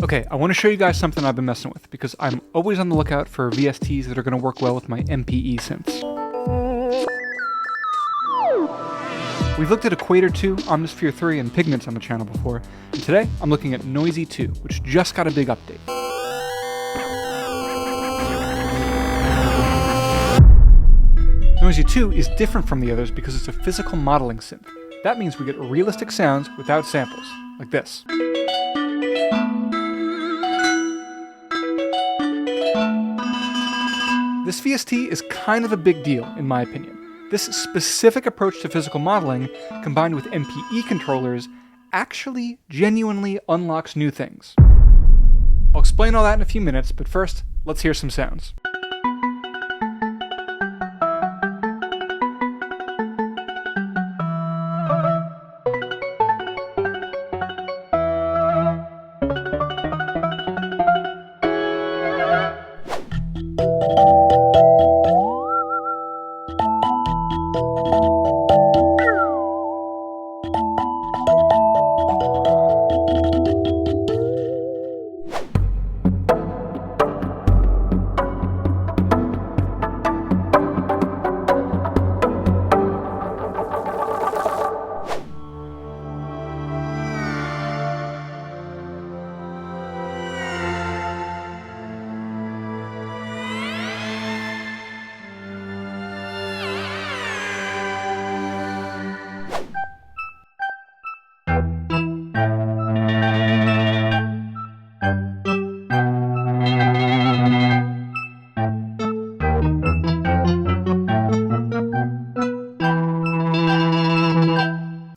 Okay, I want to show you guys something I've been messing with, because I'm always on the lookout for VSTs that are going to work well with my MPE synths. We've looked at Equator 2, Omnisphere 3, and Pigments on the channel before, and today I'm looking at Noisy 2, which just got a big update. Noisy 2 is different from the others because it's a physical modeling synth. That means we get realistic sounds without samples, like this. This VST is kind of a big deal, in my opinion. This specific approach to physical modeling, combined with MPE controllers, actually genuinely unlocks new things. I'll explain all that in a few minutes, but first, let's hear some sounds.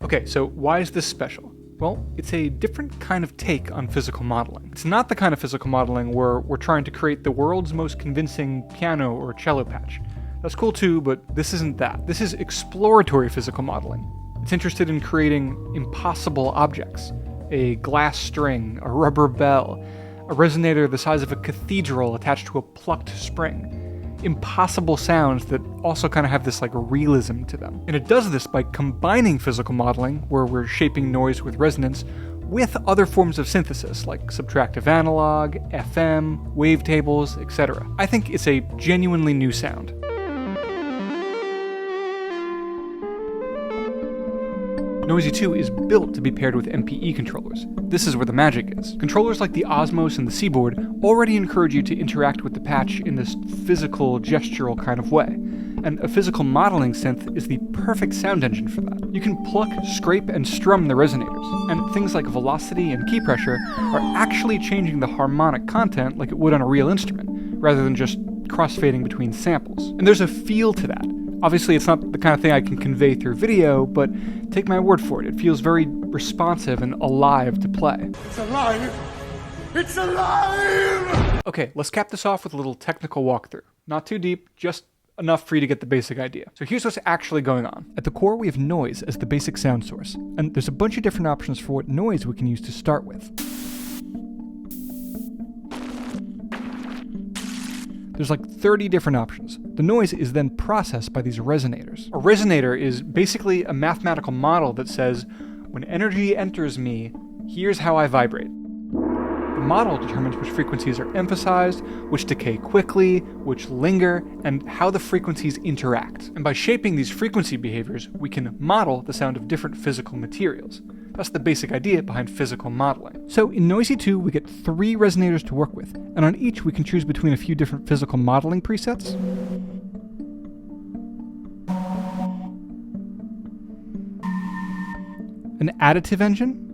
Okay, so why is this special? Well, it's a different kind of take on physical modeling. It's not the kind of physical modeling where we're trying to create the world's most convincing piano or cello patch. That's cool too, but this isn't that. This is exploratory physical modeling. It's interested in creating impossible objects. A glass string, a rubber bell, a resonator the size of a cathedral attached to a plucked spring. Impossible sounds that also kind of have this realism to them. And it does this by combining physical modeling, where we're shaping noise with resonance, with other forms of synthesis like subtractive analog, FM, wavetables, etc. I think it's a genuinely new sound. Noisy 2 is built to be paired with MPE controllers. This is where the magic is. Controllers like the Osmose and the Seaboard already encourage you to interact with the patch in this physical, gestural kind of way. And a physical modeling synth is the perfect sound engine for that. You can pluck, scrape, and strum the resonators, and things like velocity and key pressure are actually changing the harmonic content like it would on a real instrument, rather than just crossfading between samples. And there's a feel to that. Obviously, it's not the kind of thing I can convey through video, but take my word for it, it feels very responsive and alive to play. It's alive! It's alive! Okay, let's cap this off with a little technical walkthrough. Not too deep, just enough for you to get the basic idea. So here's what's actually going on. At the core, we have noise as the basic sound source, and there's a bunch of different options for what noise we can use to start with. There's 30 different options. The noise is then processed by these resonators. A resonator is basically a mathematical model that says, when energy enters me, here's how I vibrate. The model determines which frequencies are emphasized, which decay quickly, which linger, and how the frequencies interact. And by shaping these frequency behaviors, we can model the sound of different physical materials. That's the basic idea behind physical modeling. So in Noisy 2, we get 3 resonators to work with, and on each we can choose between a few different physical modeling presets. An additive engine,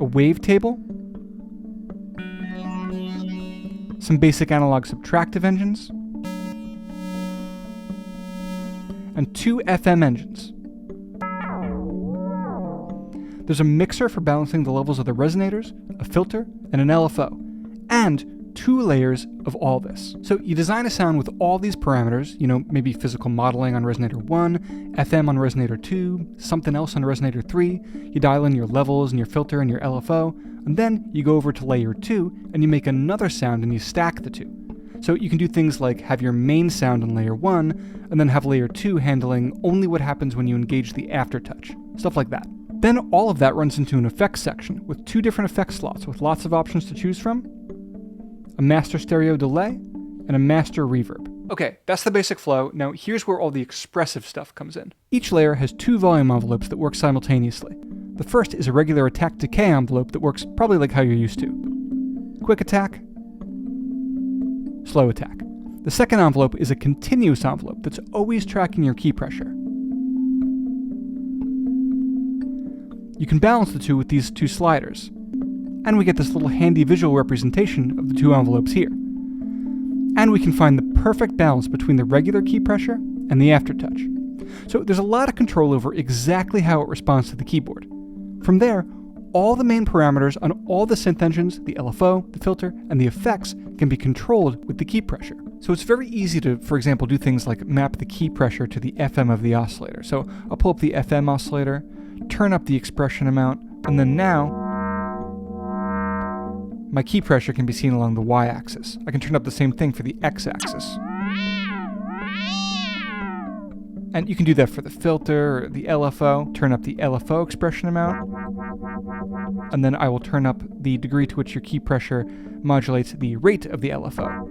a wavetable, some basic analog subtractive engines, and 2 FM engines. There's a mixer for balancing the levels of the resonators, a filter, and an LFO, and 2 layers of all this. So you design a sound with all these parameters, maybe physical modeling on resonator 1, FM on resonator 2, something else on resonator 3, you dial in your levels and your filter and your LFO, and then you go over to layer 2 and you make another sound and you stack the 2. So you can do things like have your main sound on layer 1, and then have layer 2 handling only what happens when you engage the aftertouch, stuff like that. Then all of that runs into an effects section with 2 different effects slots with lots of options to choose from, a master stereo delay, and a master reverb. Okay, that's the basic flow. Now here's where all the expressive stuff comes in. Each layer has 2 volume envelopes that work simultaneously. The first is a regular attack decay envelope that works probably like how you're used to. Quick attack, slow attack. The second envelope is a continuous envelope that's always tracking your key pressure. You can balance the two with these 2 sliders, and we get this little handy visual representation of the 2 envelopes here. And we can find the perfect balance between the regular key pressure and the aftertouch. So there's a lot of control over exactly how it responds to the keyboard. From there, all the main parameters on all the synth engines, the LFO, the filter, and the effects can be controlled with the key pressure. So it's very easy to, for example, do things like map the key pressure to the FM of the oscillator. So I'll pull up the FM oscillator, turn up the expression amount, and then now my key pressure can be seen along the y-axis. I can turn up the same thing for the x-axis. And you can do that for the filter or the LFO. Turn up the LFO expression amount. And then I will turn up the degree to which your key pressure modulates the rate of the LFO.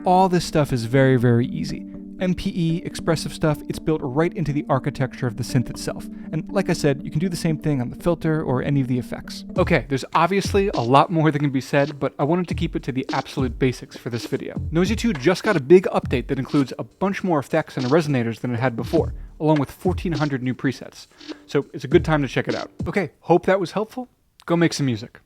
All this stuff is very, very easy. MPE, expressive stuff, it's built right into the architecture of the synth itself. And like I said, you can do the same thing on the filter or any of the effects. Okay, there's obviously a lot more that can be said, but I wanted to keep it to the absolute basics for this video. Noisy 2 just got a big update that includes a bunch more effects and resonators than it had before, along with 1,400 new presets. So it's a good time to check it out. Okay, hope that was helpful. Go make some music.